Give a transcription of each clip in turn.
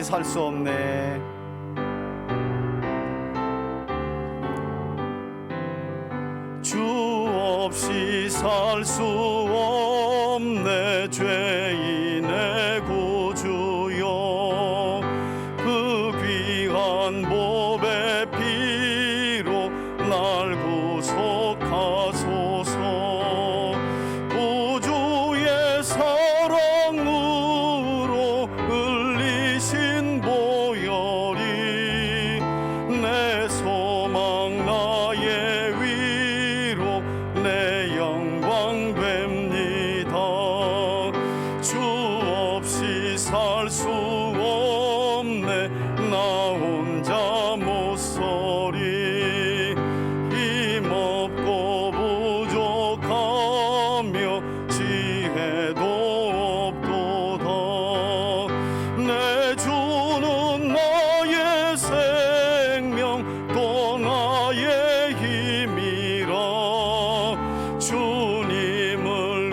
살 수 없네. 주 없이 살 수 없네. 죄인의 구주여, 그 귀한 보배 피로 날 구속하소서. 구주의 사랑으로 흘리신 보혈이 내 소망 나의 위로 내 영광 됩니다. 주 없이 살 수 없네. 나 혼자 못 서리. 힘없고 부족하며 지혜도 없도다. 내 주는 나의 생명 또 나의 힘이라. 주님을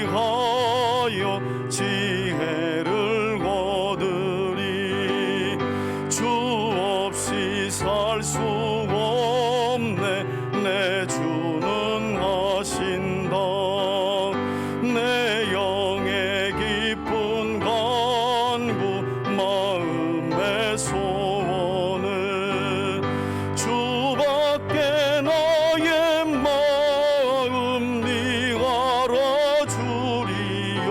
의지하여 지혜를 거두리. 주 없이 살 수 없네. 내 주는 하신다. 내 영의 깊은 간구 마음의 소원은 주밖에 나의 마음 네가 알아주리요.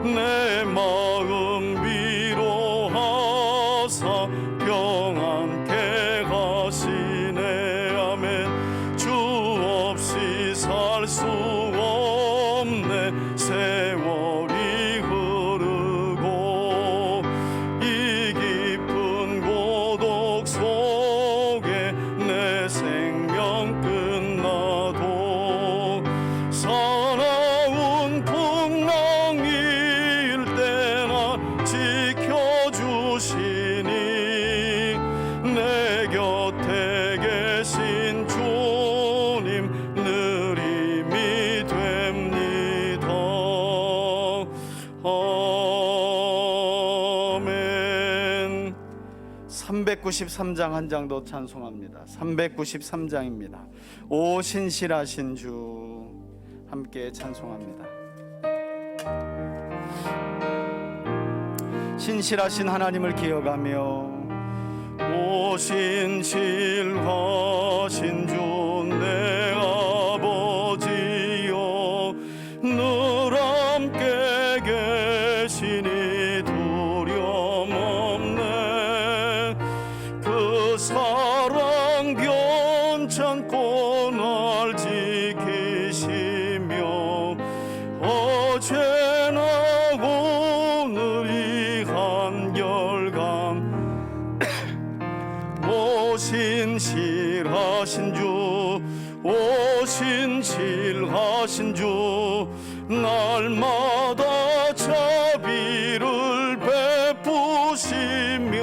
내 마음 위로하사 평안케 가시네. 아멘. 주 없이 살 수 없네. 세월이 흐르고 이 깊은 고독 속에 내 생명 끝나도 사나운 풍랑일 때나 지켜주시니 내 곁에 계신 주님 늘 힘이 됩니다. 아멘. 393장 한 장 더 찬송합니다. 393장입니다. 오 신실하신 주, 함께 찬송합니다. 신실하신 하나님을 기억하며 오 신실하신 주 내 아버지여, 늘 함께 계시니 두려움 없네. 그 사랑 변찮고 날 지키시며 어제나 오늘이 한결같. 오 신실하신 주, 오 신실하신 주, 날마다 자비를 베푸시며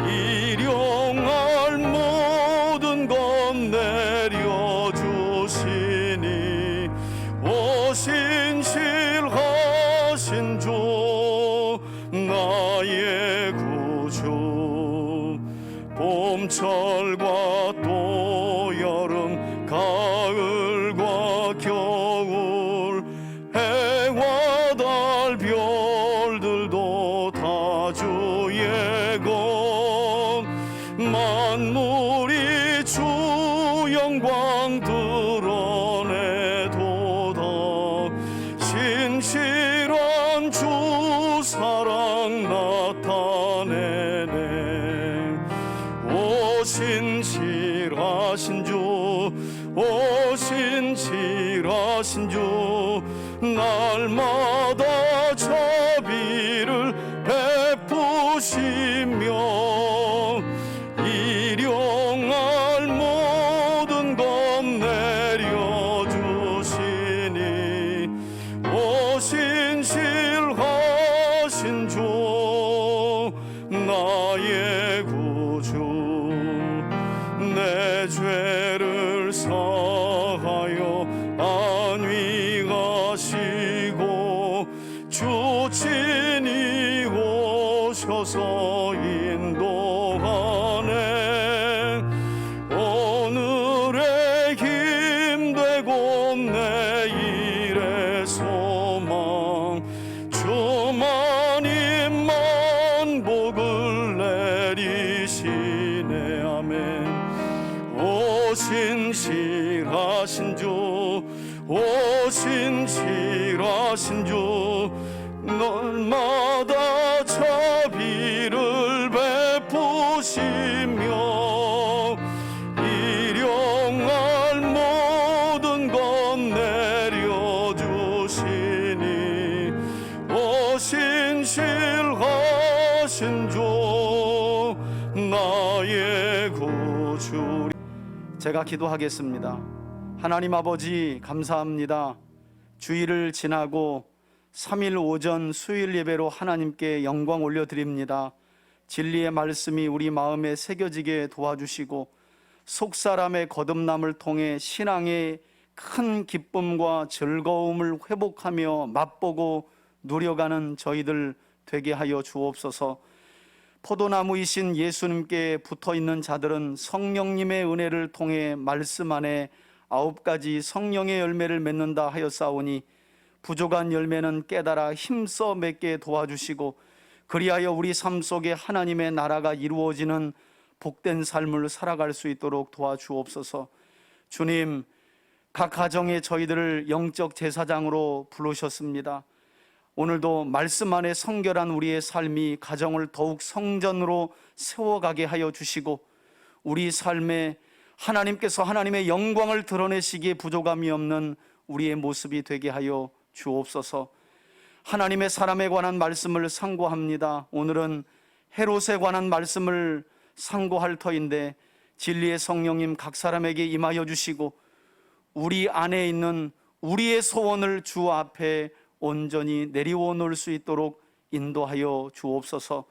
일용할 모든 것 내려주시니 오 신실하신 주, 나의 구주. 봄철과 또 여름 가을과 겨울 해와 달 별들도 다 주의 것. 만물이 주 영광 드러내도다. 신실한 주 사랑 나타내네. 오 신실하신 주, 오 신실하신 주, 날마다 자비를 베푸시며 일용할 모든 것 내려주시니 오 신실하신 주, 나의 구주. 내 죄를 사하여 안위하시고 주 친히 주셔서 인도하네. 오늘의 힘 되고 내일의 소망, 주마님만 복을 내리시네. 아멘. 오 신실하신 주, 오 신실하신 주, 날마다 자비를 베푸시며 일용할 모든 것 내려주시니, 오 신실하신 주, 나의 구주. 제가 기도하겠습니다. 하나님 아버지, 감사합니다. 주일을 지나고 3일 오전 수요일 예배로 하나님께 영광 올려드립니다. 진리의 말씀이 우리 마음에 새겨지게 도와주시고 속사람의 거듭남을 통해 신앙의 큰 기쁨과 즐거움을 회복하며 맛보고 누려가는 저희들 되게 하여 주옵소서. 포도나무이신 예수님께 붙어있는 자들은 성령님의 은혜를 통해 말씀 안에 9가지 성령의 열매를 맺는다 하였사오니, 부족한 열매는 깨달아 힘써 맺게 도와주시고 그리하여 우리 삶 속에 하나님의 나라가 이루어지는 복된 삶을 살아갈 수 있도록 도와주옵소서. 주님, 각 가정에 저희들을 영적 제사장으로 부르셨습니다. 오늘도 말씀 안에 성결한 우리의 삶이 가정을 더욱 성전으로 세워가게 하여 주시고, 우리 삶에 하나님께서 하나님의 영광을 드러내시기에 부족함이 없는 우리의 모습이 되게 하여 주옵소서. 하나님의 사람에 관한 말씀을 상고합니다. 오늘은 헤롯에 관한 말씀을 상고할 터인데, 진리의 성령님 각 사람에게 임하여 주시고 우리 안에 있는 우리의 소원을 주 앞에 온전히 내리워 놓을 수 있도록 인도하여 주옵소서.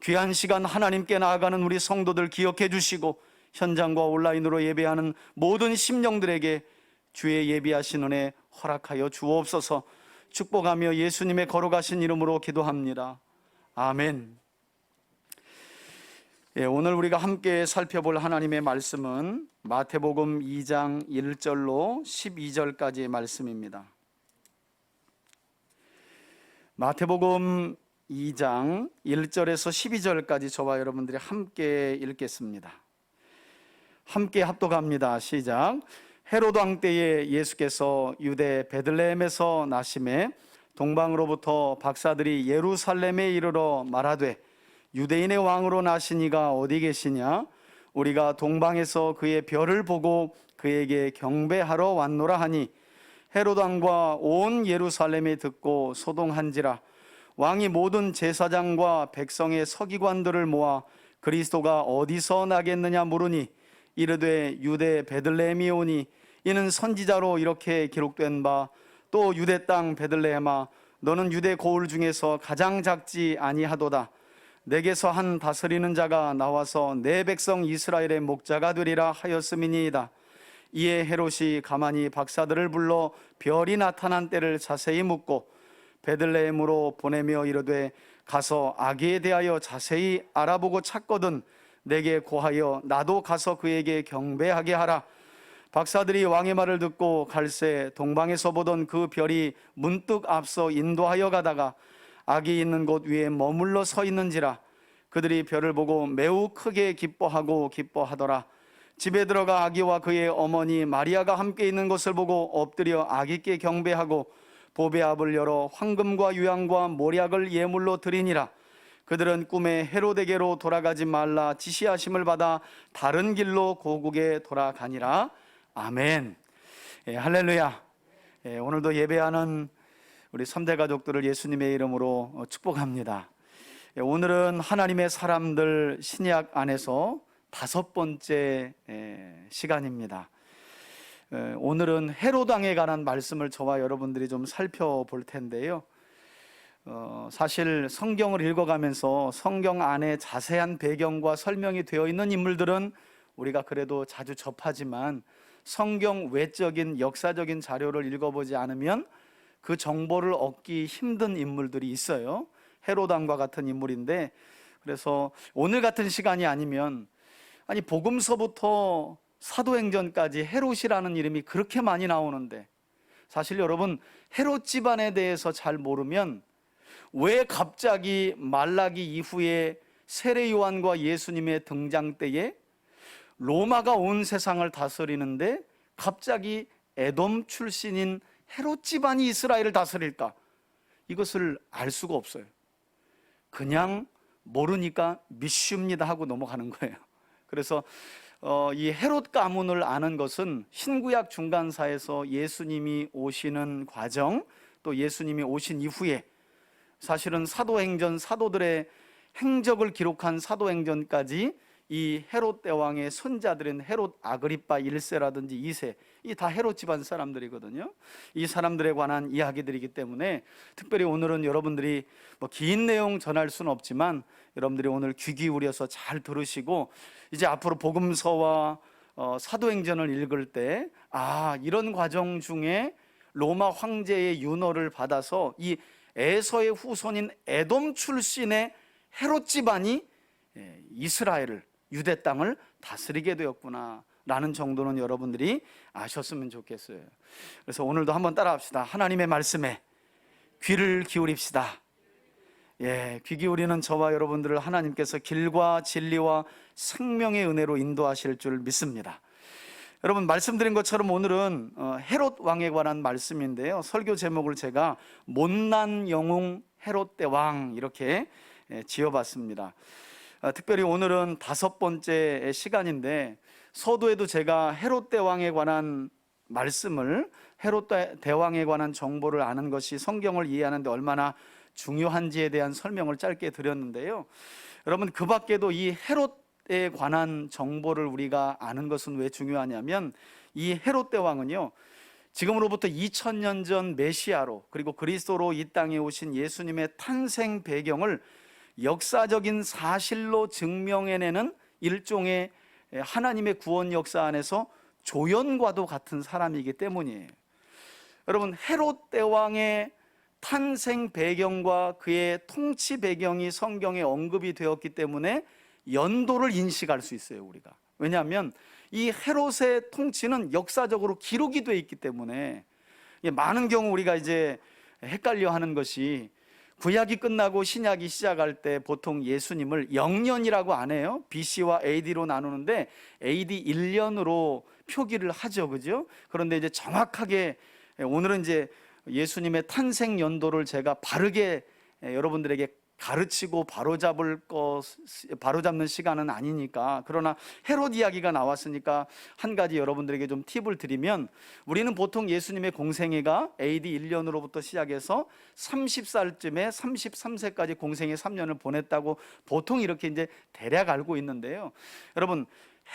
귀한 시간 하나님께 나아가는 우리 성도들 기억해 주시고, 현장과 온라인으로 예배하는 모든 심령들에게 주의 예비하신 은혜 허락하여 주옵소서. 축복하며 예수님의 거룩하신 이름으로 기도합니다. 아멘. 오늘 우리가 함께 살펴볼 하나님의 말씀은 마태복음 2장 1절로 12절까지의 말씀입니다. 마태복음 2장 1절에서 12절까지 저와 여러분들이 함께 읽겠습니다. 함께 합독합니다. 시작. 헤롯 왕 때에 예수께서 유대 베들레헴에서 나심에 동방으로부터 박사들이 예루살렘에 이르러 말하되, 유대인의 왕으로 나신 이가 어디 계시냐? 우리가 동방에서 그의 별을 보고 그에게 경배하러 왔노라 하니, 헤롯 왕과 온 예루살렘이 듣고 소동한지라. 왕이 모든 제사장과 백성의 서기관들을 모아 그리스도가 어디서 나겠느냐 물으니, 이르되 유대 베들레헴이 오니, 이는 선지자로 이렇게 기록된 바, 또 유대 땅 베들레헴아, 너는 유대 고을 중에서 가장 작지 아니하도다. 내게서 한 다스리는 자가 나와서 내 백성 이스라엘의 목자가 되리라 하였음이니이다. 이에 헤롯이 가만히 박사들을 불러 별이 나타난 때를 자세히 묻고 베들레헴으로 보내며 이르되, 가서 아기에 대하여 자세히 알아보고 찾거든 내게 고하여 나도 가서 그에게 경배하게 하라. 박사들이 왕의 말을 듣고 갈새 동방에서 보던 그 별이 문득 앞서 인도하여 가다가 아기 있는 곳 위에 머물러 서 있는지라. 그들이 별을 보고 매우 크게 기뻐하더라. 집에 들어가 아기와 그의 어머니 마리아가 함께 있는 것을 보고 엎드려 아기께 경배하고 보배압을 열어 황금과 유향과 모략을 예물로 드리니라. 그들은 꿈에 헤롯에게로 돌아가지 말라 지시하심을 받아 다른 길로 고국에 돌아가니라. 아멘. 할렐루야. 오늘도 예배하는 우리 3대 가족들을 예수님의 이름으로 축복합니다. 오늘은 하나님의 사람들 신약 안에서 5번째 시간입니다. 오늘은 헤롯 왕에 관한 말씀을 저와 여러분들이 좀 살펴볼 텐데요. 사실 성경을 읽어가면서 성경 안에 자세한 배경과 설명이 되어 있는 인물들은 우리가 그래도 자주 접하지만, 성경 외적인 역사적인 자료를 읽어보지 않으면 그 정보를 얻기 힘든 인물들이 있어요. 헤롯 왕과 같은 인물인데, 그래서 오늘 같은 시간이 아니면, 아니 복음서부터 사도행전까지 헤롯이라는 이름이 그렇게 많이 나오는데, 사실 여러분 헤롯 집안에 대해서 잘 모르면 왜 갑자기 말라기 이후에 세례 요한과 예수님의 등장 때에 로마가 온 세상을 다스리는데 갑자기 에돔 출신인 헤롯 집안이 이스라엘을 다스릴까? 이것을 알 수가 없어요. 그냥 모르니까 믿습니다 하고 넘어가는 거예요. 그래서 이 헤롯 가문을 아는 것은 신구약 중간사에서 예수님이 오시는 과정, 또 예수님이 오신 이후에 사실은 사도행전, 사도들의 행적을 기록한 사도행전까지 이 헤롯 대왕의 손자들인 헤롯 아그리파 1세라든지 2세, 이 다 헤롯 집안 사람들이거든요. 이 사람들에 관한 이야기들이기 때문에 특별히 오늘은 여러분들이 뭐 긴 내용 전할 수는 없지만 여러분들이 오늘 귀 기울여서 잘 들으시고 이제 앞으로 복음서와 사도행전을 읽을 때 이런 과정 중에 로마 황제의 윤허를 받아서 이 에서의 후손인 에돔 출신의 헤롯 집안이 이스라엘을, 유대 땅을 다스리게 되었구나 라는 정도는 여러분들이 아셨으면 좋겠어요. 그래서 오늘도 한번 따라합시다. 하나님의 말씀에 귀를 기울입시다. 귀 기울이는 저와 여러분들을 하나님께서 길과 진리와 생명의 은혜로 인도하실 줄 믿습니다. 여러분, 말씀드린 것처럼 오늘은 헤롯 왕에 관한 말씀인데요, 설교 제목을 제가 못난 영웅 헤롯 대왕 이렇게 지어봤습니다. 특별히 오늘은 5번째 시간인데, 서두에도 제가 헤롯 대왕에 관한 말씀을, 헤롯 대왕에 관한 정보를 아는 것이 성경을 이해하는 데 얼마나 중요한지에 대한 설명을 짧게 드렸는데요, 여러분, 그 밖에도 이 헤롯에 관한 정보를 우리가 아는 것은 왜 중요하냐면, 이 헤롯 대왕은요, 지금으로부터 2000년 전 메시아로, 그리고 그리스도로 이 땅에 오신 예수님의 탄생 배경을 역사적인 사실로 증명해내는 일종의 하나님의 구원 역사 안에서 조연과도 같은 사람이기 때문이에요. 여러분, 헤롯 대왕의 탄생 배경과 그의 통치 배경이 성경에 언급이 되었기 때문에 연도를 인식할 수 있어요, 우리가. 왜냐하면 이 헤롯의 통치는 역사적으로 기록이 되어 있기 때문에 많은 경우 우리가 이제 헷갈려 하는 것이, 구약이 끝나고 신약이 시작할 때 보통 예수님을 영년이라고 안 해요. BC와 AD로 나누는데 AD 1년으로 표기를 하죠, 그죠? 그런데 이제 정확하게 오늘은 이제 예수님의 탄생 연도를 제가 바르게 여러분들에게 가르치고 바로잡는 시간은 아니니까, 그러나 헤롯 이야기가 나왔으니까 한 가지 여러분들에게 좀 팁을 드리면, 우리는 보통 예수님의 공생애가 AD 1년으로부터 시작해서 30살쯤에 33세까지 공생애 3년을 보냈다고 보통 이렇게 이제 대략 알고 있는데요, 여러분,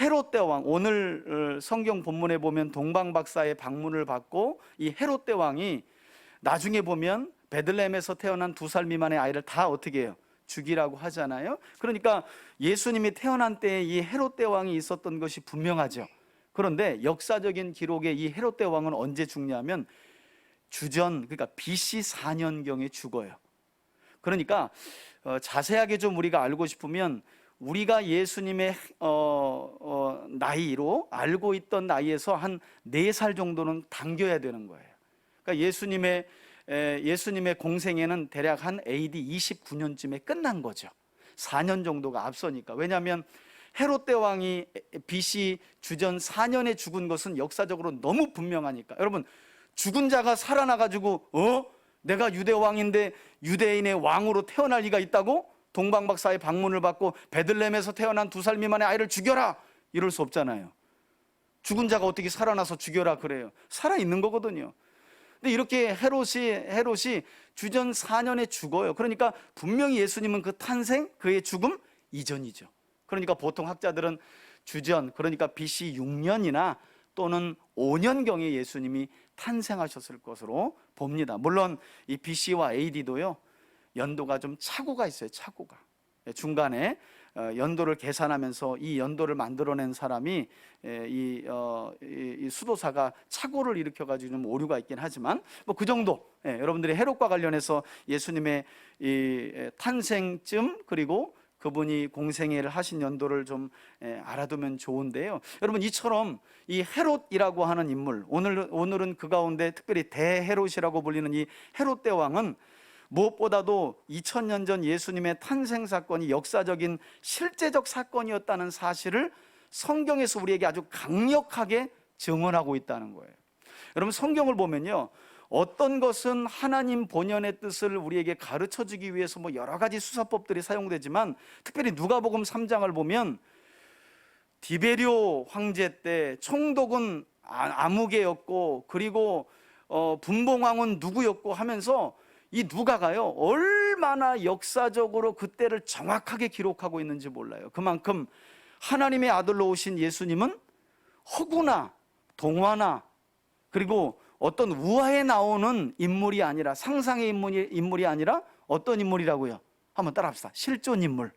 헤롯 대왕, 오늘 성경 본문에 보면 동방박사의 방문을 받고 이 헤롯 대왕이 나중에 보면 베들레헴에서 태어난 2살 미만의 아이를 다 어떻게 해요? 죽이라고 하잖아요. 그러니까 예수님이 태어난 때에 이 헤롯 대왕이 있었던 것이 분명하죠. 그런데 역사적인 기록에 이 헤롯 대왕은 언제 죽냐면 그러니까 BC 4년경에 죽어요. 그러니까 자세하게 좀 우리가 알고 싶으면, 우리가 예수님의 나이로 알고 있던 나이에서 한 4살 정도는 당겨야 되는 거예요. 그러니까 예수님의 공생애는 대략 한 AD 29년쯤에 끝난 거죠. 4년 정도가 앞서니까. 왜냐하면 헤롯 대왕이 BC 주전 4년에 죽은 것은 역사적으로 너무 분명하니까. 여러분, 죽은 자가 살아나가지고 내가 유대 왕인데 유대인의 왕으로 태어날 리가 있다고? 동방박사의 방문을 받고 베들레헴에서 태어난 2살 미만의 아이를 죽여라, 이럴 수 없잖아요. 죽은 자가 어떻게 살아나서 죽여라 그래요? 살아있는 거거든요. 근데 이렇게 헤롯이 주전 4년에 죽어요. 그러니까 분명히 예수님은 그 탄생, 그의 죽음 이전이죠. 그러니까 보통 학자들은 주전, 그러니까 BC 6년이나 또는 5년경에 예수님이 탄생하셨을 것으로 봅니다. 물론 이 BC와 AD도요, 연도가 좀 착오가 있어요. 착오가 중간에 연도를 계산하면서 이 연도를 만들어낸 사람이 이 수도사가 착오를 일으켜가지고 좀 오류가 있긴 하지만 뭐 그 정도, 여러분들이 헤롯과 관련해서 예수님의 이 탄생쯤 그리고 그분이 공생애를 하신 연도를 좀 알아두면 좋은데요. 여러분, 이처럼 이 헤롯이라고 하는 인물, 오늘은 그 가운데 특별히 대헤롯이라고 불리는 이 헤롯 대왕은 무엇보다도 2000년 전 예수님의 탄생 사건이 역사적인 실제적 사건이었다는 사실을 성경에서 우리에게 아주 강력하게 증언하고 있다는 거예요. 여러분, 성경을 보면요, 어떤 것은 하나님 본연의 뜻을 우리에게 가르쳐 주기 위해서 뭐 여러 가지 수사법들이 사용되지만, 특별히 누가복음 3장을 보면 디베리오 황제 때 총독은 아무개였고, 그리고 분봉왕은 누구였고 하면서 이 누가가요, 얼마나 역사적으로 그때를 정확하게 기록하고 있는지 몰라요. 그만큼 하나님의 아들로 오신 예수님은 허구나 동화나 그리고 어떤 우화에 나오는 인물이 아니라, 상상의 인물이 아니라 어떤 인물이라고요? 한번 따라합시다. 실존 인물.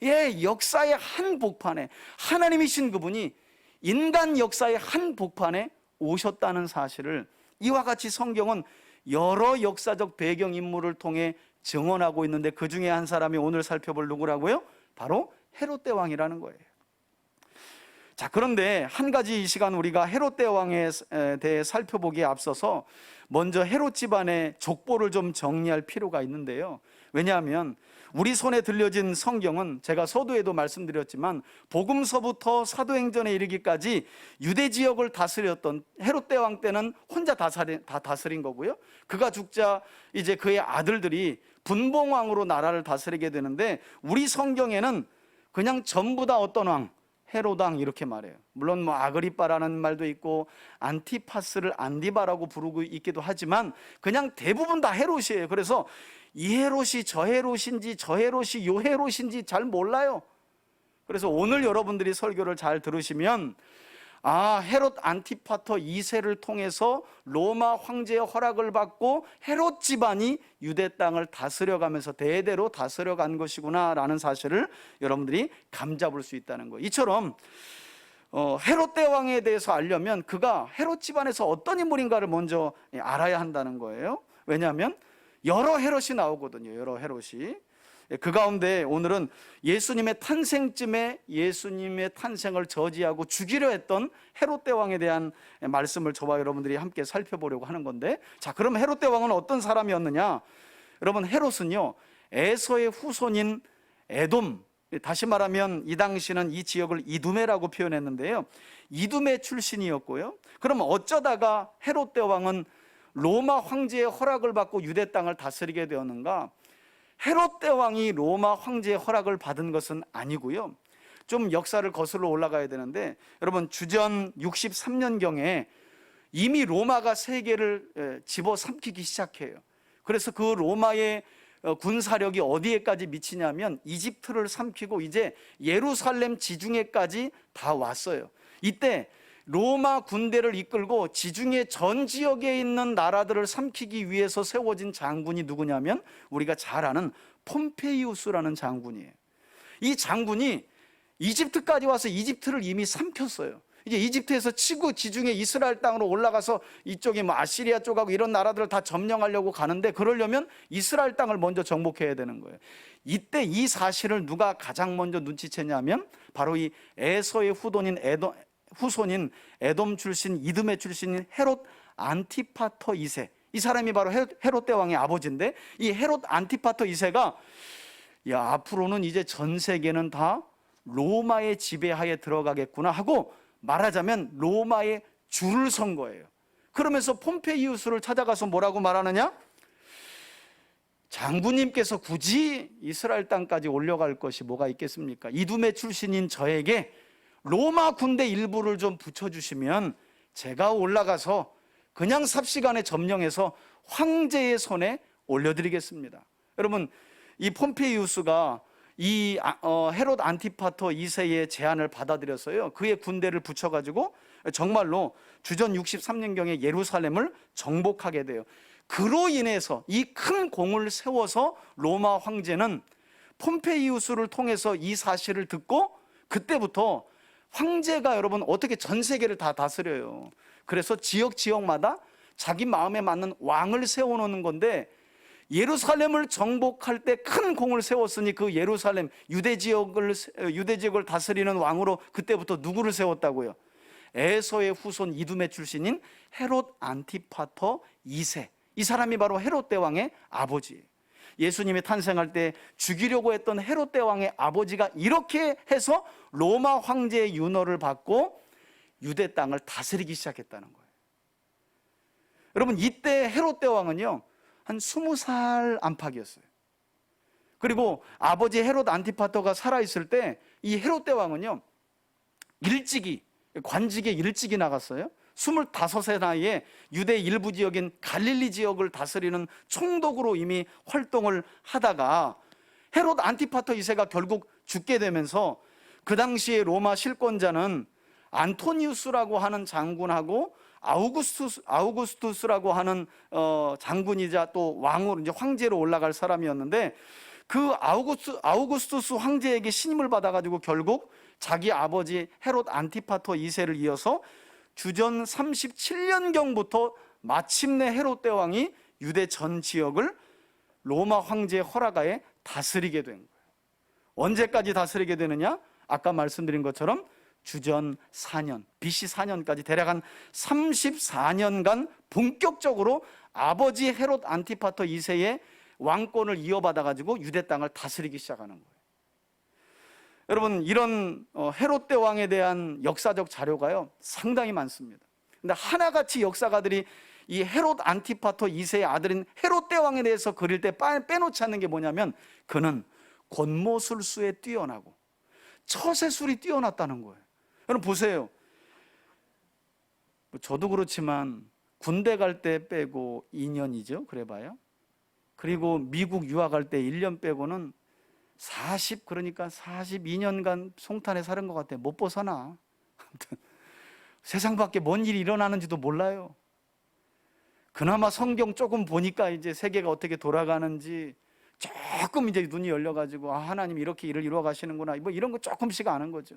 역사의 한 복판에 하나님이신 그분이 인간 역사의 한 복판에 오셨다는 사실을 이와 같이 성경은 여러 역사적 배경 인물을 통해 증언하고 있는데, 그 중에 한 사람이 오늘 살펴볼 누구라고요? 바로 헤롯 대왕이라는 거예요. 자, 그런데 한 가지 이 시간 우리가 헤롯 대왕에 대해 살펴보기에 앞서서 먼저 헤롯 집안의 족보를 좀 정리할 필요가 있는데요. 왜냐하면 우리 손에 들려진 성경은 제가 서두에도 말씀드렸지만 복음서부터 사도행전에 이르기까지 유대 지역을 다스렸던 헤롯 대왕 때는 혼자 다 다스린 거고요. 그가 죽자 이제 그의 아들들이 분봉왕으로 나라를 다스리게 되는데, 우리 성경에는 그냥 전부 다 어떤 왕? 헤롯왕 이렇게 말해요. 물론 뭐 아그리빠라는 말도 있고 안티파스를 안디바라고 부르고 있기도 하지만 그냥 대부분 다 헤롯이에요. 그래서 이 헤롯이 저 헤롯인지 저 헤롯이 요 헤롯인지 잘 몰라요. 그래서 오늘 여러분들이 설교를 잘 들으시면 헤롯 안티파터 2세를 통해서 로마 황제의 허락을 받고 헤롯 집안이 유대 땅을 다스려가면서 대대로 다스려간 것이구나 라는 사실을 여러분들이 감잡을 수 있다는 거예요. 이처럼 헤롯 대왕에 대해서 알려면 그가 헤롯 집안에서 어떤 인물인가를 먼저 알아야 한다는 거예요. 왜냐하면 여러 헤롯이 나오거든요. 여러 헤롯이. 그 가운데 오늘은 예수님의 탄생쯤에 예수님의 탄생을 저지하고 죽이려 했던 헤롯 대왕에 대한 말씀을 저와 여러분들이 함께 살펴보려고 하는 건데, 자, 그럼 헤롯 대왕은 어떤 사람이었느냐? 여러분, 헤롯은요, 에서의 후손인 에돔, 다시 말하면 이 당시는 이 지역을 이두메라고 표현했는데요, 이두메 출신이었고요. 그럼 어쩌다가 헤롯 대왕은 로마 황제의 허락을 받고 유대 땅을 다스리게 되었는가? 헤롯 대왕이 로마 황제의 허락을 받은 것은 아니고요. 좀 역사를 거슬러 올라가야 되는데, 여러분, 주전 63년경에 이미 로마가 세계를 집어삼키기 시작해요. 그래서 그 로마의 군사력이 어디에까지 미치냐면 이집트를 삼키고 이제 예루살렘 지중해까지 다 왔어요. 이때 로마 군대를 이끌고 지중해 전 지역에 있는 나라들을 삼키기 위해서 세워진 장군이 누구냐면 우리가 잘 아는 폼페이우스라는 장군이에요. 이 장군이 이집트까지 와서 이집트를 이미 삼켰어요. 이제 이집트에서 치고 지중해 이스라엘 땅으로 올라가서 이쪽에 뭐 아시리아 쪽하고 이런 나라들을 다 점령하려고 가는데, 그러려면 이스라엘 땅을 먼저 정복해야 되는 거예요. 이때 이 사실을 누가 가장 먼저 눈치챘냐면 바로 이 에서의 후손인 에돔 출신 이드메 출신인 헤롯 안티파터 2세, 이 사람이 바로 헤롯 대왕의 아버지인데, 이 헤롯 안티파터 2세가 앞으로는 이제 전 세계는 다 로마의 지배하에 들어가겠구나 하고, 말하자면 로마의 줄을 선 거예요. 그러면서 폼페이우스를 찾아가서 뭐라고 말하느냐? 장군님께서 굳이 이스라엘 땅까지 올려갈 것이 뭐가 있겠습니까? 이두메 출신인 저에게 로마 군대 일부를 좀 붙여주시면 제가 올라가서 그냥 삽시간에 점령해서 황제의 손에 올려드리겠습니다. 여러분, 이 폼페이우스가 이 헤롯 안티파터 2세의 제안을 받아들였어요. 그의 군대를 붙여가지고 정말로 주전 63년경에 예루살렘을 정복하게 돼요. 그로 인해서 이 큰 공을 세워서 로마 황제는 폼페이우스를 통해서 이 사실을 듣고 그때부터 황제가 여러분 어떻게 전 세계를 다 다스려요. 그래서 지역마다 자기 마음에 맞는 왕을 세워놓는 건데, 예루살렘을 정복할 때 큰 공을 세웠으니 그 예루살렘 유대 지역을 다스리는 왕으로 그때부터 누구를 세웠다고요? 에서의 후손 이두메 출신인 헤롯 안티파터 2세. 이 사람이 바로 헤롯 대왕의 아버지예요. 예수님이 탄생할 때 죽이려고 했던 헤롯 대왕의 아버지가 이렇게 해서 로마 황제의 윤허를 받고 유대 땅을 다스리기 시작했다는 거예요. 여러분, 이때 헤롯 대왕은요 한 20살 안팎이었어요. 그리고 아버지 헤롯 안티파터가 살아있을 때 이 헤롯 대왕은요 관직에 일찍이 나갔어요. 25세 나이에 유대 일부 지역인 갈릴리 지역을 다스리는 총독으로 이미 활동을 하다가 헤롯 안티파터 2세가 결국 죽게 되면서 그 당시에 로마 실권자는 안토니우스라고 하는 장군하고 아우구스투스라고 하는 장군이자 또 왕으로 이제 황제로 올라갈 사람이었는데, 그 아우구스투스 황제에게 신임을 받아가지고 결국 자기 아버지 헤롯 안티파터 2세를 이어서 주전 37년경부터 마침내 헤롯 대왕이 유대 전 지역을 로마 황제의 허락하에 다스리게 된 거예요. 언제까지 다스리게 되느냐? 아까 말씀드린 것처럼 주전 4년, BC 4년까지 대략 한 34년간 본격적으로 아버지 헤롯 안티파터 2세의 왕권을 이어받아 가지고 유대 땅을 다스리기 시작하는 거예요. 여러분, 이런 헤롯 대왕에 대한 역사적 자료가요 상당히 많습니다. 근데 하나같이 역사가들이 이 헤롯 안티파터 2세의 아들인 헤롯 대왕에 대해서 그릴 때 빼놓지 않는 게 뭐냐면, 그는 권모술수에 뛰어나고 처세술이 뛰어났다는 거예요. 여러분 보세요. 저도 그렇지만 군대 갈 때 빼고 2년이죠. 그래봐요. 그리고 미국 유학할 때 1년 빼고는 42년간 송탄에 사는 것 같아요. 못 벗어나. 세상 밖에 뭔 일이 일어나는지도 몰라요. 그나마 성경 조금 보니까 이제 세계가 어떻게 돌아가는지 조금 이제 눈이 열려가지고, 아, 하나님 이렇게 일을 이루어 가시는구나, 뭐 이런 거 조금씩 아는 거죠.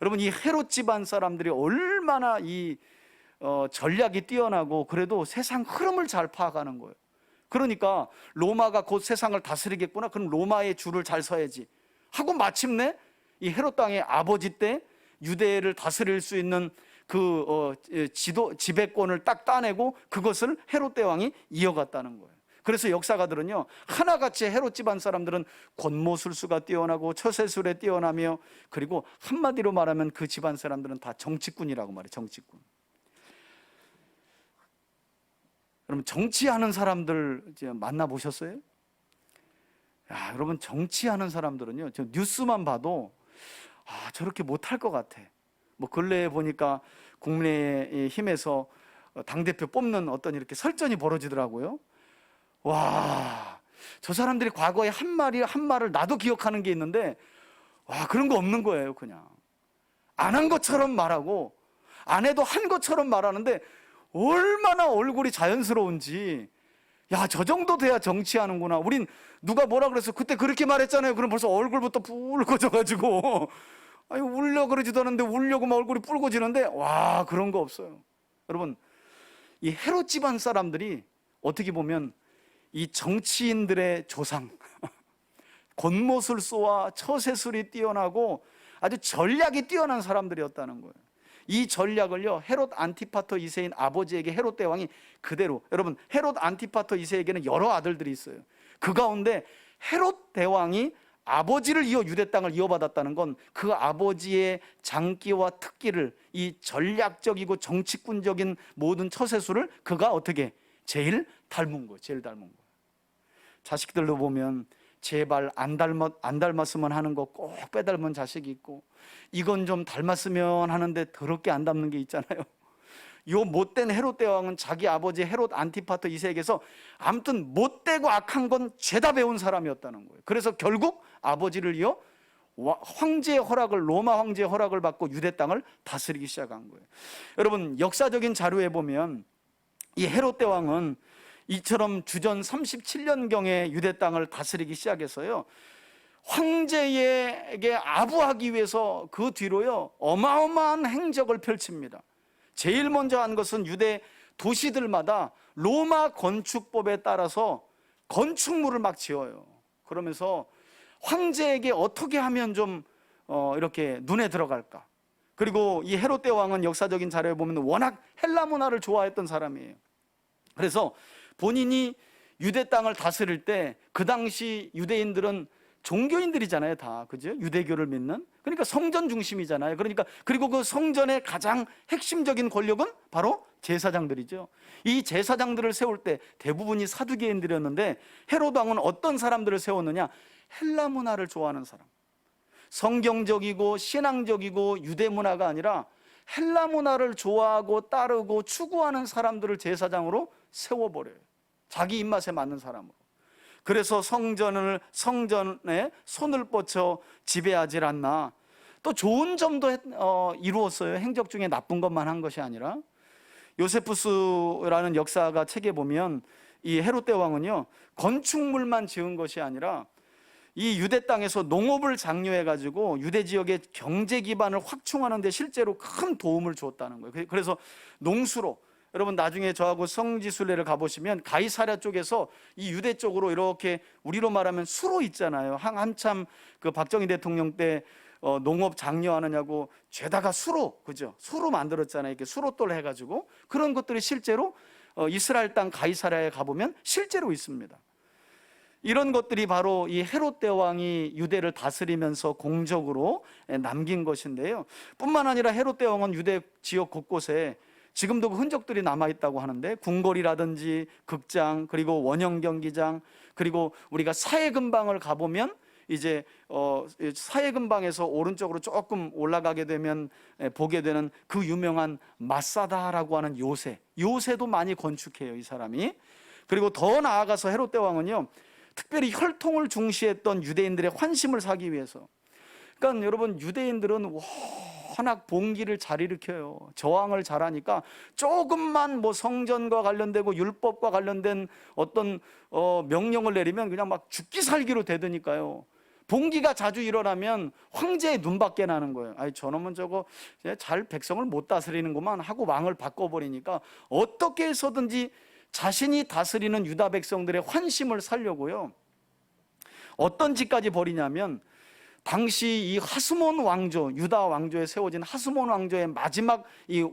여러분, 이 헤롯 집안 사람들이 얼마나 이 전략이 뛰어나고 그래도 세상 흐름을 잘 파악하는 거예요. 그러니까 로마가 곧 세상을 다스리겠구나, 그럼 로마의 줄을 잘 서야지 하고 마침내 이 헤롯 땅의 아버지 때 유대를 다스릴 수 있는 그 지배권을 딱 따내고 그것을 헤롯 대왕이 이어갔다는 거예요. 그래서 역사가들은요 하나같이 헤롯 집안 사람들은 권모술수가 뛰어나고 처세술에 뛰어나며, 그리고 한마디로 말하면 그 집안 사람들은 다 정치꾼이라고 말해요. 정치꾼. 여러분, 정치하는 사람들 이제 만나보셨어요? 야, 여러분, 정치하는 사람들은요 저 뉴스만 봐도 저렇게 못할 것 같아. 뭐 근래에 보니까 국민의힘에서 당대표 뽑는 어떤 이렇게 설전이 벌어지더라고요. 와, 저 사람들이 과거에 한 말을 나도 기억하는 게 있는데, 와, 그런 거 없는 거예요. 그냥 안 한 것처럼 말하고 안 해도 한 것처럼 말하는데 얼마나 얼굴이 자연스러운지. 야, 저 정도 돼야 정치하는구나. 우린 누가 뭐라 그래서 그때 그렇게 말했잖아요. 그럼 벌써 얼굴부터 붉어져가지고 아니, 울려 그러지도 않는데 울려고 막 얼굴이 붉어지는데, 와, 그런 거 없어요. 여러분, 이 헤롯 집안 사람들이 어떻게 보면 이 정치인들의 조상, 권모술수와 처세술이 뛰어나고 아주 전략이 뛰어난 사람들이었다는 거예요. 이 전략을요 헤롯 안티파터 2세인 아버지에게 헤롯 대왕이 그대로, 여러분, 헤롯 안티파터 2세에게는 여러 아들들이 있어요. 그 가운데 헤롯 대왕이 아버지를 이어 유대 땅을 이어받았다는 건 그 아버지의 장기와 특기를, 이 전략적이고 정치꾼적인 모든 처세술을 그가 어떻게 제일 닮은 거예요. 제일 닮은 거예요. 자식들도 보면 제발 안 닮았으면 하는 거 꼭 빼닮은 자식이 있고, 이건 좀 닮았으면 하는데 더럽게 안 닮는 게 있잖아요. 요 못된 헤롯 대왕은 자기 아버지 헤롯 안티파터 2세에게서 아무튼 못되고 악한 건 죄다 배운 사람이었다는 거예요. 그래서 결국 아버지를 이어 황제의 허락을, 로마 황제의 허락을 받고 유대 땅을 다스리기 시작한 거예요. 여러분, 역사적인 자료에 보면 이 헤롯 대왕은 이처럼 주전 37년경에 유대 땅을 다스리기 시작해서요 황제에게 아부하기 위해서 그 뒤로요 어마어마한 행적을 펼칩니다. 제일 먼저 한 것은 유대 도시들마다 로마 건축법에 따라서 건축물을 막 지어요. 그러면서 황제에게 어떻게 하면 좀 이렇게 눈에 들어갈까. 그리고 이 헤롯 대왕은 역사적인 자료에 보면 워낙 헬라 문화를 좋아했던 사람이에요. 그래서 본인이 유대 땅을 다스릴 때 그 당시 유대인들은 종교인들이잖아요, 다. 그죠? 유대교를 믿는. 그러니까 성전 중심이잖아요. 그러니까 그리고 그 성전의 가장 핵심적인 권력은 바로 제사장들이죠. 이 제사장들을 세울 때 대부분이 사두개인들이었는데 헤롯 왕은 어떤 사람들을 세웠느냐? 헬라 문화를 좋아하는 사람. 성경적이고 신앙적이고 유대 문화가 아니라 헬라 문화를 좋아하고 따르고 추구하는 사람들을 제사장으로 세워버려요. 자기 입맛에 맞는 사람으로. 그래서 성전에 손을 뻗쳐 지배하지 않나. 또 좋은 점도 이루었어요. 행적 중에 나쁜 것만 한 것이 아니라. 요세푸스라는 역사가 책에 보면 이 헤롯 대왕은요 건축물만 지은 것이 아니라 이 유대 땅에서 농업을 장려해 가지고 유대 지역의 경제 기반을 확충하는 데 실제로 큰 도움을 주었다는 거예요. 그래서 농수로, 여러분 나중에 저하고 성지순례를 가보시면 가이사랴 쪽에서 이 유대 쪽으로 이렇게 우리로 말하면 수로 있잖아요. 한참 그 박정희 대통령 때 농업 장려하느냐고 죄다가 수로, 그죠? 수로 만들었잖아요. 이렇게 수로돌 해가지고 그런 것들이 실제로 이스라엘 땅 가이사랴에 가보면 실제로 있습니다. 이런 것들이 바로 이 헤롯 대왕이 유대를 다스리면서 공적으로 남긴 것인데요. 뿐만 아니라 헤롯 대왕은 유대 지역 곳곳에 지금도 그 흔적들이 남아있다고 하는데 궁궐이라든지 극장, 그리고 원형 경기장, 그리고 우리가 사해근방을 가보면 이제 사해근방에서 오른쪽으로 조금 올라가게 되면 보게 되는 그 유명한 마사다라고 하는 요새도 많이 건축해요, 이 사람이. 그리고 더 나아가서 헤롯 대왕은요 특별히 혈통을 중시했던 유대인들의 환심을 사기 위해서, 그러니까 여러분 유대인들은 워낙 봉기를 잘 일으켜요. 저항을 잘하니까 조금만 뭐 성전과 관련되고 율법과 관련된 어떤 명령을 내리면 그냥 막 죽기 살기로 되드니까요. 봉기가 자주 일어나면 황제의 눈밖에 나는 거예요. 아이 저놈은 저거 잘 백성을 못 다스리는구만 하고 왕을 바꿔버리니까 어떻게 해서든지 자신이 다스리는 유다 백성들의 환심을 살려고요 어떤 짓까지 벌이냐면, 당시 이 하스몬 왕조, 유다 왕조에 세워진 하스몬 왕조의 마지막 이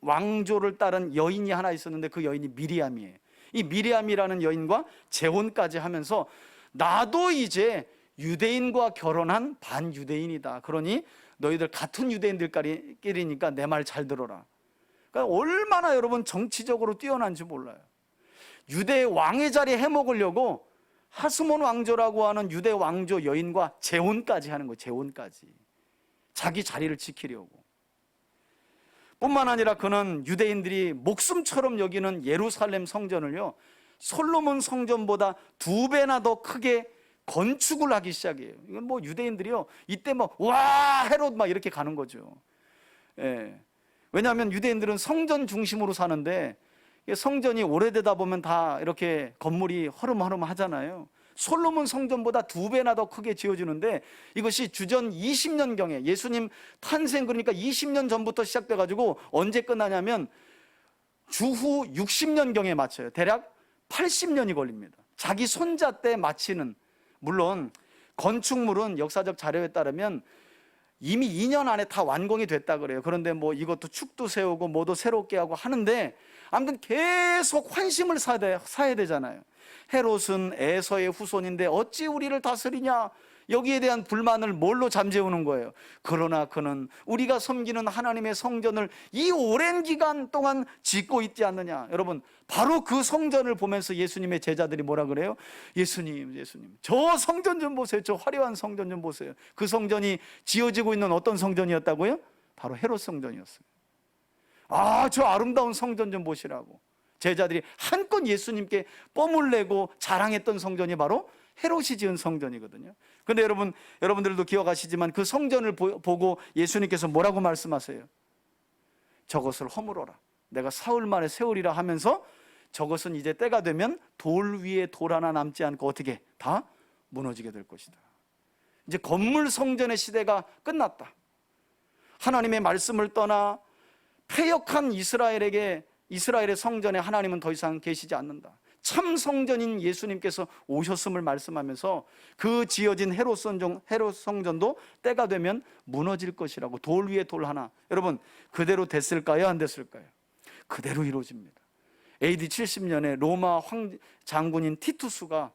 왕조를 따른 여인이 하나 있었는데 그 여인이 미리암이에요. 이 미리암이라는 여인과 재혼까지 하면서 나도 이제 유대인과 결혼한 반유대인이다. 그러니 너희들 같은 유대인들끼리니까 내 말 잘 들어라. 그러니까 얼마나 여러분 정치적으로 뛰어난지 몰라요. 유대 왕의 자리에 해먹으려고 하스몬 왕조라고 하는 유대 왕조 여인과 재혼까지 하는 거예요. 재혼까지. 자기 자리를 지키려고. 뿐만 아니라 그는 유대인들이 목숨처럼 여기는 예루살렘 성전을요 솔로몬 성전보다 2배나 더 크게 건축을 하기 시작해요. 이건 뭐 유대인들이요 이때 뭐 와 헤롯 막 이렇게 가는 거죠. 예. 왜냐하면 유대인들은 성전 중심으로 사는데 성전이 오래되다 보면 다 이렇게 건물이 허름허름 하잖아요. 솔로몬 성전보다 2배나 더 크게 지어지는데 이것이 주전 20년경에 예수님 탄생, 그러니까 20년 전부터 시작돼 가지고 언제 끝나냐면 주후 60년경에 마쳐요. 대략 80년이 걸립니다. 자기 손자 때 마치는. 물론 건축물은 역사적 자료에 따르면 이미 2년 안에 다 완공이 됐다 그래요. 그런데 뭐 이것도 축도 세우고 뭐도 새롭게 하고 하는데 아무튼 계속 환심을 사야 되잖아요. 헤롯은 에서의 후손인데 어찌 우리를 다스리냐, 여기에 대한 불만을 뭘로 잠재우는 거예요. 그러나 그는 우리가 섬기는 하나님의 성전을 이 오랜 기간 동안 짓고 있지 않느냐. 여러분 바로 그 성전을 보면서 예수님의 제자들이 뭐라 그래요? 예수님 저 성전 좀 보세요. 저 화려한 성전 좀 보세요. 그 성전이 지어지고 있는 어떤 성전이었다고요? 바로 헤롯 성전이었어요. 아, 저 아름다운 성전 좀 보시라고 제자들이 한껏 예수님께 뽐을 내고 자랑했던 성전이 바로 헤롯이 지은 성전이거든요. 그런데 여러분들도 기억하시지만 그 성전을 보고 예수님께서 뭐라고 말씀하세요? 저것을 허물어라. 내가 사흘 만에 세우리라 하면서 저것은 이제 때가 되면 돌 위에 돌 하나 남지 않고 어떻게 다 무너지게 될 것이다. 이제 건물 성전의 시대가 끝났다. 하나님의 말씀을 떠나 패역한 이스라엘의 성전에 하나님은 더 이상 계시지 않는다. 참 성전인 예수님께서 오셨음을 말씀하면서 그 지어진 헤롯 성전도 때가 되면 무너질 것이라고, 돌 위에 돌 하나. 여러분, 그대로 됐을까요? 안 됐을까요? 그대로 이루어집니다. AD 70년에 로마 장군인 티투스가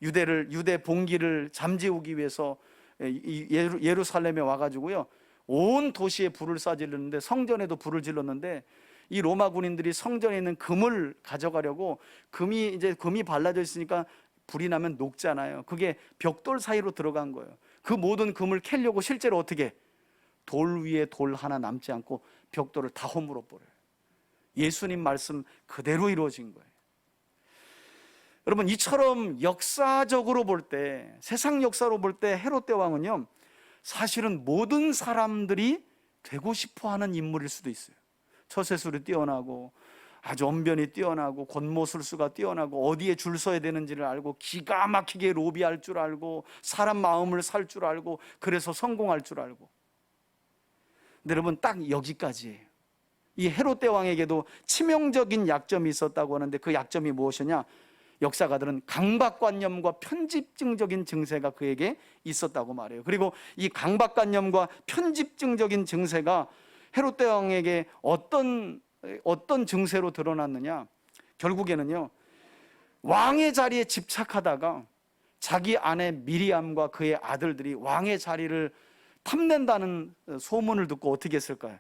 유대 봉기를 잠재우기 위해서 예루살렘에 와가지고요, 온 도시에 불을 쏴질렀는데, 성전에도 불을 질렀는데, 이 로마 군인들이 성전에 있는 금을 가져가려고, 금이 발라져 있으니까 불이 나면 녹잖아요. 그게 벽돌 사이로 들어간 거예요. 그 모든 금을 캐려고 실제로 어떻게, 돌 위에 돌 하나 남지 않고 벽돌을 다 허물어 버려요. 예수님 말씀 그대로 이루어진 거예요. 여러분, 이처럼 역사적으로 볼 때, 세상 역사로 볼 때 헤롯 대왕은요, 사실은 모든 사람들이 되고 싶어하는 인물일 수도 있어요. 처세술이 뛰어나고, 아주 언변이 뛰어나고, 권모술수가 뛰어나고, 어디에 줄 서야 되는지를 알고, 기가 막히게 로비할 줄 알고, 사람 마음을 살 줄 알고, 그래서 성공할 줄 알고. 근데 여러분, 딱 여기까지예요. 이 헤롯 대왕에게도 치명적인 약점이 있었다고 하는데, 그 약점이 무엇이냐? 역사가들은 강박관념과 편집증적인 증세가 그에게 있었다고 말해요. 그리고 이 강박관념과 편집증적인 증세가 헤롯 대왕에게 어떤 증세로 드러났느냐? 결국에는요, 왕의 자리에 집착하다가 자기 아내 미리암과 그의 아들들이 왕의 자리를 탐낸다는 소문을 듣고 어떻게 했을까요?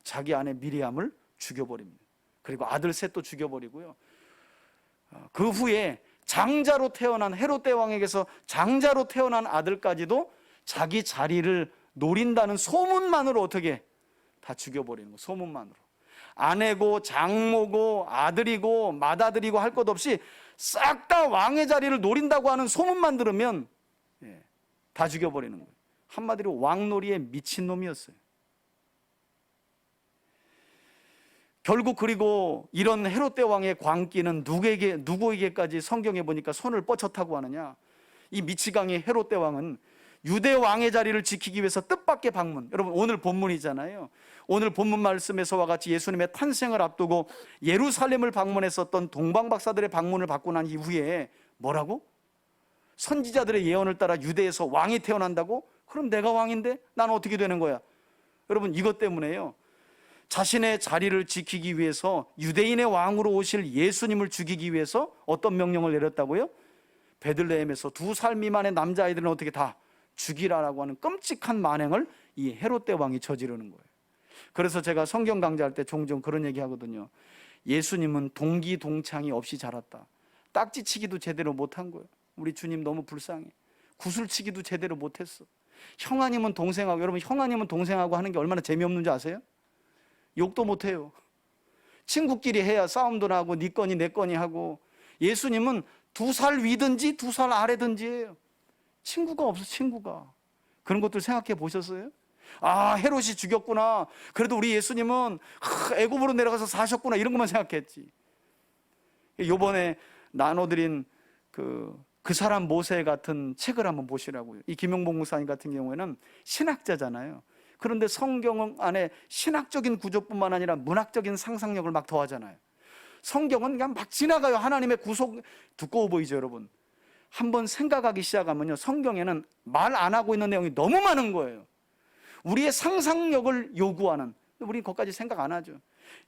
자기 아내 미리암을 죽여버립니다. 그리고 아들 셋도 죽여버리고요, 그 후에 장자로 태어난 헤롯 대왕에게서 장자로 태어난 아들까지도 자기 자리를 노린다는 소문만으로 어떻게 다 죽여버리는 거, 소문만으로. 아내고 장모고 아들이고 맏아들이고 할 것 없이 싹 다 왕의 자리를 노린다고 하는 소문만 들으면 다 죽여버리는 거예요. 한마디로 왕놀이에 미친 놈이었어요. 결국 그리고 이런 헤롯 대왕의 광기는 누구에게까지 성경에 보니까 손을 뻗쳤다고 하느냐? 이 미치광이 헤롯 대왕은 유대 왕의 자리를 지키기 위해서 뜻밖의 방문. 여러분, 오늘 본문이잖아요. 오늘 본문 말씀에서와 같이 예수님의 탄생을 앞두고 예루살렘을 방문했었던 동방박사들의 방문을 받고 난 이후에 뭐라고? 선지자들의 예언을 따라 유대에서 왕이 태어난다고? 그럼 내가 왕인데 난 어떻게 되는 거야? 여러분, 이것 때문에요, 자신의 자리를 지키기 위해서 유대인의 왕으로 오실 예수님을 죽이기 위해서 어떤 명령을 내렸다고요? 베들레헴에서 2살 미만의 남자아이들은 어떻게 다 죽이라라고 하는 끔찍한 만행을 이 헤롯 대왕이 저지르는 거예요. 그래서 제가 성경 강좌할 때 종종 그런 얘기 하거든요. 예수님은 동기동창이 없이 자랐다. 딱지치기도 제대로 못한 거예요. 우리 주님 너무 불쌍해. 구슬치기도 제대로 못했어. 형아님은 동생하고, 여러분, 형아님은 동생하고 하는 게 얼마나 재미없는 줄 아세요? 욕도 못해요. 친구끼리 해야 싸움도 나고 네 거니 내 거니 하고. 예수님은 2살 위든지 2살 아래든지 해요. 친구가 없어, 친구가. 그런 것들 생각해 보셨어요? 아, 헤롯이 죽였구나. 그래도 우리 예수님은 애굽으로 내려가서 사셨구나. 이런 것만 생각했지. 요번에 나눠드린 그 사람 모세 같은 책을 한번 보시라고요. 이 김용복 목사님 같은 경우에는 신학자잖아요. 그런데 성경 안에 신학적인 구조뿐만 아니라 문학적인 상상력을 막 더하잖아요. 성경은 그냥 막 지나가요. 하나님의 구속, 두꺼워 보이죠, 여러분? 한번 생각하기 시작하면요, 성경에는 말 안 하고 있는 내용이 너무 많은 거예요. 우리의 상상력을 요구하는. 우리 그것까지 생각 안 하죠.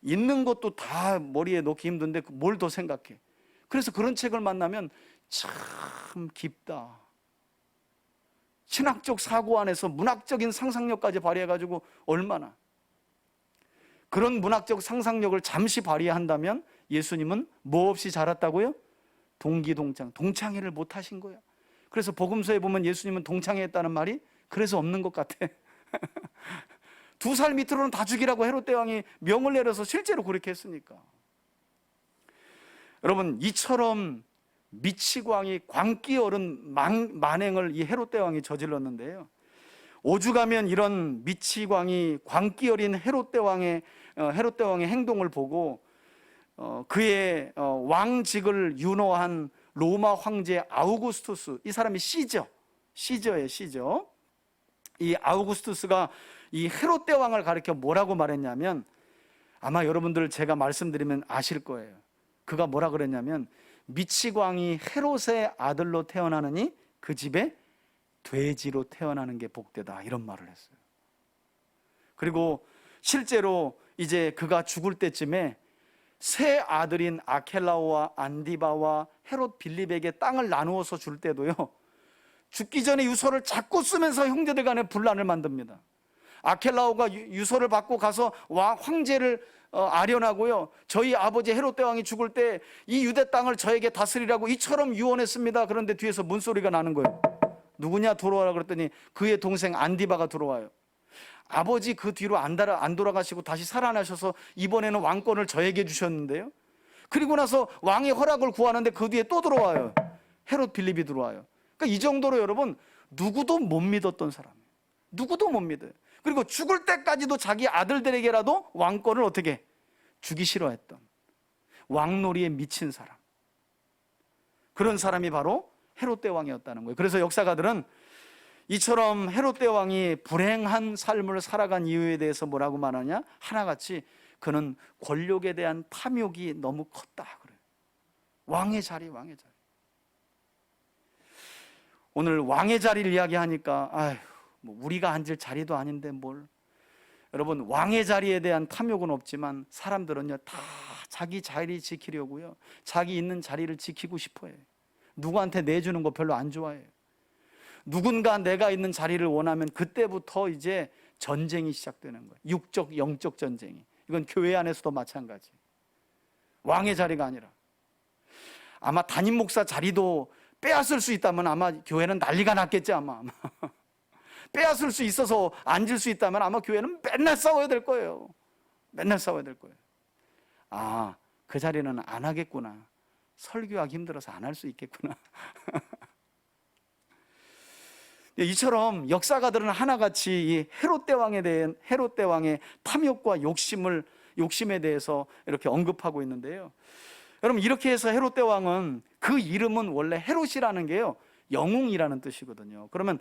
있는 것도 다 머리에 넣기 힘든데 뭘 더 생각해. 그래서 그런 책을 만나면 참 깊다. 신학적 사고 안에서 문학적인 상상력까지 발휘해가지고 얼마나. 그런 문학적 상상력을 잠시 발휘한다면 예수님은 뭐 없이 자랐다고요? 동기동창, 동창회를 못 하신 거야. 그래서 복음서에 보면 예수님은 동창회했다는 말이 그래서 없는 것 같아. 2살 밑으로는 다 죽이라고 헤롯 대왕이 명을 내려서 실제로 그렇게 했으니까. 여러분, 이처럼 미치광이 광기 어른 만행을 이 헤롯 대왕이 저질렀는데요, 오죽하면 이런 미치광이 광기 어린 헤롯 대왕의 행동을 보고 그의 왕직을 윤호한 로마 황제 아우구스투스, 이 사람이 시저, 시저예요, 시저. 이 아우구스투스가 이 헤롯 대왕을 가리켜 뭐라고 말했냐면, 아마 여러분들 제가 말씀드리면 아실 거예요. 그가 뭐라 그랬냐면, 미치광이 헤롯의 아들로 태어나느니 그 집에 돼지로 태어나는 게 복되다, 이런 말을 했어요. 그리고 실제로 이제 그가 죽을 때쯤에 세 아들인 아켈라오와 안디바와 헤롯 빌립에게 땅을 나누어서 줄 때도요, 죽기 전에 유서를 자꾸 쓰면서 형제들 간에 분란을 만듭니다. 아켈라오가 유서를 받고 가서 황제를 아련하고요, 저희 아버지 헤롯 대왕이 죽을 때 이 유대 땅을 저에게 다스리라고 이처럼 유언했습니다. 그런데 뒤에서 문소리가 나는 거예요. 누구냐 들어와라 그랬더니 그의 동생 안디바가 들어와요. 아버지 그 뒤로 안 돌아가시고 다시 살아나셔서 이번에는 왕권을 저에게 주셨는데요, 그리고 나서 왕의 허락을 구하는데 그 뒤에 또 들어와요. 헤롯 빌립이 들어와요. 그러니까 이 정도로 여러분, 누구도 못 믿었던 사람이에요. 누구도 못 믿어요. 그리고 죽을 때까지도 자기 아들들에게라도 왕권을 어떻게 주기 싫어했던, 왕놀이에 미친 사람, 그런 사람이 바로 헤롯 대왕이었다는 거예요. 그래서 역사가들은 이처럼 헤롯 대왕이 불행한 삶을 살아간 이유에 대해서 뭐라고 말하냐, 하나같이 그는 권력에 대한 탐욕이 너무 컸다 그래요. 왕의 자리. 오늘 왕의 자리를 이야기하니까 뭐 우리가 앉을 자리도 아닌데 뭘. 여러분, 왕의 자리에 대한 탐욕은 없지만 사람들은요, 다 자기 자리 지키려고요, 자기 있는 자리를 지키고 싶어해요. 누구한테 내주는 거 별로 안 좋아해요. 누군가 내가 있는 자리를 원하면 그때부터 이제 전쟁이 시작되는 거예요. 육적, 영적 전쟁이. 이건 교회 안에서도 마찬가지. 왕의 자리가 아니라, 아마 담임 목사 자리도 빼앗을 수 있다면 아마 교회는 난리가 났겠지. 아마 빼앗을 수 있어서 앉을 수 있다면 아마 교회는 맨날 싸워야 될 거예요. 맨날 싸워야 될 거예요. 그 자리는 안 하겠구나. 설교하기 힘들어서 안 할 수 있겠구나. 이처럼 역사가들은 하나같이 이 헤롯 대왕의 탐욕과 욕심에 대해서 이렇게 언급하고 있는데요. 여러분, 이렇게 해서 헤롯 대왕은, 그 이름은 원래 헤롯이라는 게요, 영웅이라는 뜻이거든요. 그러면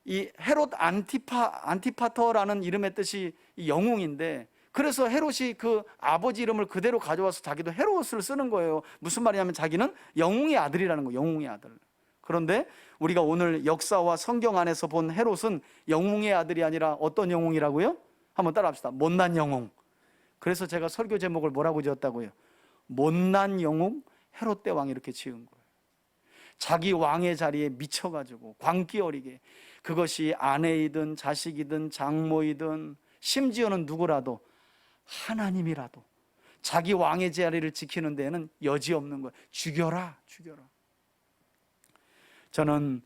이 헤롯 안티파터라는 이름의 뜻이 영웅인데, 그래서 헤롯이 그 아버지 이름을 그대로 가져와서 자기도 헤롯을 쓰는 거예요. 무슨 말이냐면 자기는 영웅의 아들이라는 거예요. 영웅의 아들. 그런데 우리가 오늘 역사와 성경 안에서 본 헤롯은 영웅의 아들이 아니라 어떤 영웅이라고요? 한번 따라합시다. 못난 영웅. 그래서 제가 설교 제목을 뭐라고 지었다고요? 못난 영웅 헤롯 대왕, 이렇게 지은 거예요. 자기 왕의 자리에 미쳐가지고 광기 어리게, 그것이 아내이든 자식이든 장모이든 심지어는 누구라도, 하나님이라도 자기 왕의 자리를 지키는 데에는 여지없는 거예요. 죽여라. 저는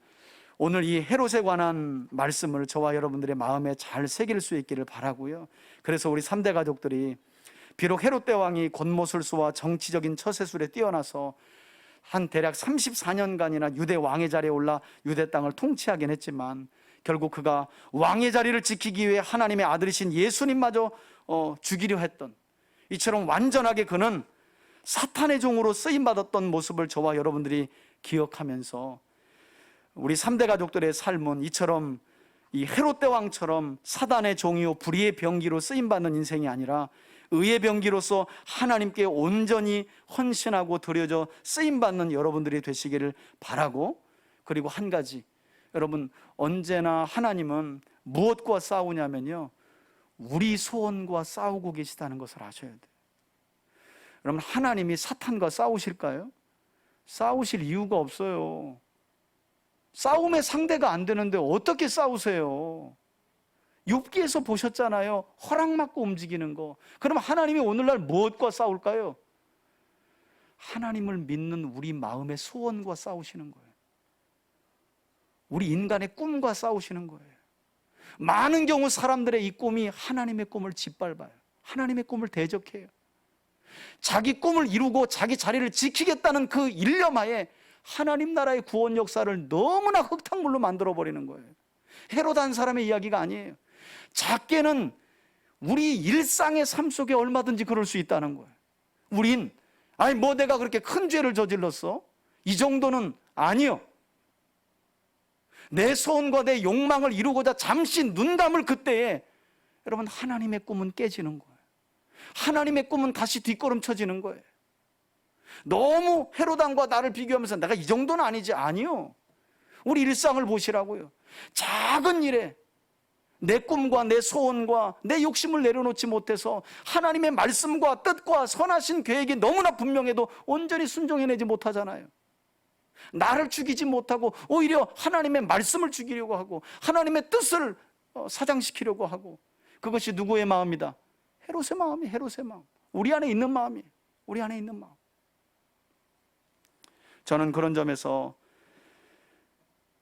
오늘 이 헤롯에 관한 말씀을 저와 여러분들의 마음에 잘 새길 수 있기를 바라고요. 그래서 우리 3대 가족들이, 비록 헤롯 대왕이 권모술수와 정치적인 처세술에 뛰어나서 한 대략 34년간이나 유대 왕의 자리에 올라 유대 땅을 통치하긴 했지만, 결국 그가 왕의 자리를 지키기 위해 하나님의 아들이신 예수님마저 죽이려 했던, 이처럼 완전하게 그는 사탄의 종으로 쓰임받았던 모습을 저와 여러분들이 기억하면서, 우리 3대 가족들의 삶은 이처럼 이 헤롯 대왕처럼 사단의 종이요 불의의 병기로 쓰임받는 인생이 아니라 의의 병기로서 하나님께 온전히 헌신하고 드려져 쓰임받는 여러분들이 되시기를 바라고, 그리고 한 가지, 여러분, 언제나 하나님은 무엇과 싸우냐면요, 우리 소원과 싸우고 계시다는 것을 아셔야 돼요. 여러분, 하나님이 사탄과 싸우실까요? 싸우실 이유가 없어요. 싸움의 상대가 안 되는데 어떻게 싸우세요? 욥기에서 보셨잖아요. 허락받고 움직이는 거. 그럼 하나님이 오늘날 무엇과 싸울까요? 하나님을 믿는 우리 마음의 소원과 싸우시는 거예요. 우리 인간의 꿈과 싸우시는 거예요. 많은 경우 사람들의 이 꿈이 하나님의 꿈을 짓밟아요. 하나님의 꿈을 대적해요. 자기 꿈을 이루고 자기 자리를 지키겠다는 그 일념하에 하나님 나라의 구원 역사를 너무나 흙탕물로 만들어버리는 거예요. 헤롯 한 사람의 이야기가 아니에요. 작게는 우리 일상의 삶 속에 얼마든지 그럴 수 있다는 거예요. 우린 뭐 내가 그렇게 큰 죄를 저질렀어? 이 정도는 아니요. 내 소원과 내 욕망을 이루고자 잠시 눈 감을 그때에 여러분, 하나님의 꿈은 깨지는 거예요. 하나님의 꿈은 다시 뒷걸음쳐지는 거예요. 너무 헤롯 왕과 나를 비교하면서 내가 이 정도는 아니지. 아니요. 우리 일상을 보시라고요. 작은 일에 내 꿈과 내 소원과 내 욕심을 내려놓지 못해서 하나님의 말씀과 뜻과 선하신 계획이 너무나 분명해도 온전히 순종해내지 못하잖아요. 나를 죽이지 못하고 오히려 하나님의 말씀을 죽이려고 하고 하나님의 뜻을 사장시키려고 하고, 그것이 누구의 마음이다? 헤롯의 마음이, 헤롯의 마음. 우리 안에 있는 마음이에요. 우리 안에 있는 마음. 저는 그런 점에서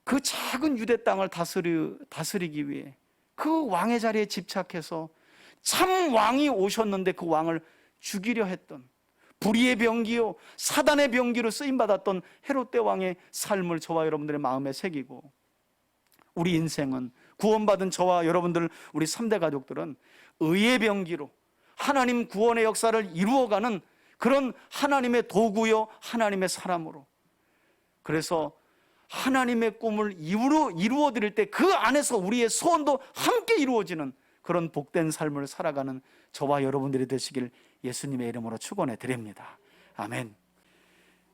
그 작은 유대 땅을 다스리기 위해 그 왕의 자리에 집착해서 참 왕이 오셨는데 그 왕을 죽이려 했던, 불의의 병기요 사단의 병기로 쓰임받았던 헤롯 대왕의 삶을 저와 여러분들의 마음에 새기고, 우리 인생은, 구원받은 저와 여러분들, 우리 3대 가족들은 의의 병기로 하나님 구원의 역사를 이루어가는 그런 하나님의 도구요 하나님의 사람으로, 그래서 하나님의 꿈을 이루어 드릴 때 그 안에서 우리의 소원도 함께 이루어지는 그런 복된 삶을 살아가는 저와 여러분들이 되시길 예수님의 이름으로 축원해 드립니다. 아멘.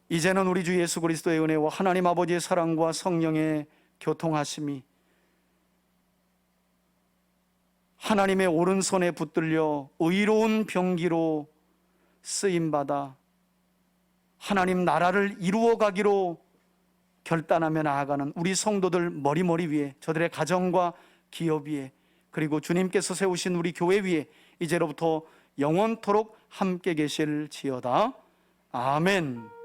이제는 우리 주 예수 그리스도의 은혜와 하나님 아버지의 사랑과 성령의 교통하심이 하나님의 오른손에 붙들려 의로운 병기로 쓰임받아 하나님 나라를 이루어가기로 결단하며 나아가는 우리 성도들 머리머리 위에, 저들의 가정과 기업 위에, 그리고 주님께서 세우신 우리 교회 위에 이제로부터 영원토록 함께 계실지어다. 아멘.